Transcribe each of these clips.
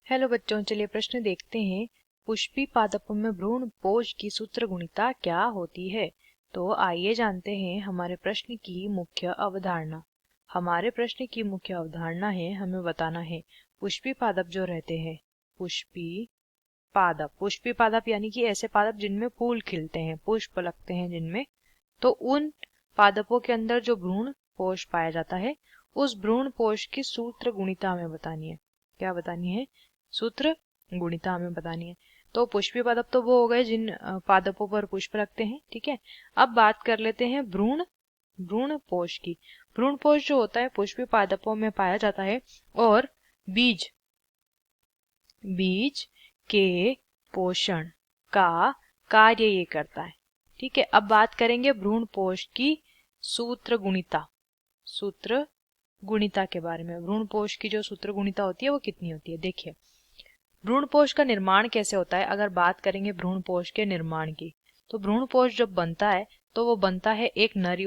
Hello बच्चों, चलिए प्रश्न देखते हैं। पुष्पी पादपों में भ्रूण पोष की सूत्र गुणिता क्या होती है। तो आइए जानते हैं हमारे प्रश्न की मुख्य अवधारणा। हमारे प्रश्न की मुख्य अवधारणा है, हमें बताना है पुष्पी पादप जो रहते हैं, पुष्पी पादप यानी कि ऐसे पादप जिनमें फूल खिलते हैं, पुष्प लगते हैं जिनमें, तो उन पादपों के अंदर जो भ्रूण पोष पाया जाता है, उस भ्रूण पोष की सूत्र गुणिता हमें बतानी है। क्या बतानी है? सूत्र गुणिता हमें बतानी है। तो पुष्पी पादप तो वो हो गए जिन पादपों पर पुष्प लगते हैं, ठीक है। अब बात कर लेते हैं भ्रूण पोष की। भ्रूण पोष जो होता है पुष्पी पादपों में पाया जाता है और बीज के पोषण का कार्य ये करता है, ठीक है। अब बात करेंगे भ्रूण पोष की सूत्र गुणिता के बारे में। भ्रूण पोष की जो सूत्र गुणिता होती है वो कितनी होती है, देखिए। भ्रूणपोष का निर्माण कैसे होता है, अगर बात करेंगे भ्रूणपोष के निर्माण की, तो भ्रूणपोष जब बनता है तो वो बनता है एक नर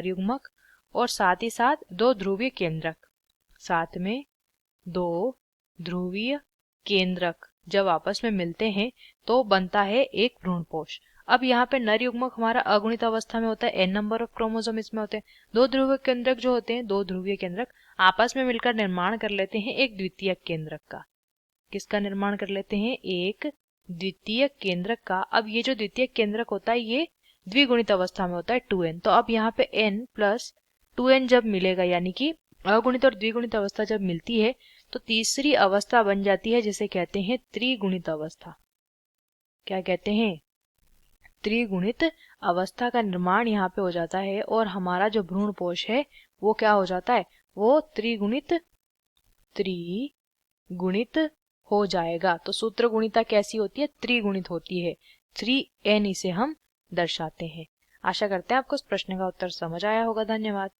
युग्मक और साथ ही साथ दो ध्रुवीय केंद्रक जब आपस में मिलते हैं तो बनता है एक भ्रूणपोष। अब यहाँ पे नर युग्मक हमारा अगुणित अवस्था में होता है, n नंबर ऑफ क्रोमोसोम इसमें होते हैं। दो ध्रुवीय केंद्रक आपस में मिलकर निर्माण कर लेते हैं एक द्वितीयक केंद्रक का। किसका निर्माण कर लेते हैं? एक द्वितीयक केंद्रक का। अब ये जो द्वितीयक केंद्रक होता है ये द्विगुणित अवस्था में होता है 2n। तो अब यहाँ पे n प्लस 2n जब मिलेगा, यानी कि अगुणित और द्विगुणित अवस्था जब मिलती है तो तीसरी अवस्था बन जाती है जिसे कहते हैं त्रिगुणित अवस्था। क्या कहते हैं? त्रिगुणित अवस्था का निर्माण यहाँ पे हो जाता है और हमारा जो भ्रूणपोष है वो क्या हो जाता है? वो त्रिगुणित हो जाएगा। तो सूत्र गुणिता कैसी होती है? त्रिगुणित होती है। 3n इसे हम दर्शाते हैं। आशा करते हैं आपको इस प्रश्न का उत्तर समझ आया होगा। धन्यवाद।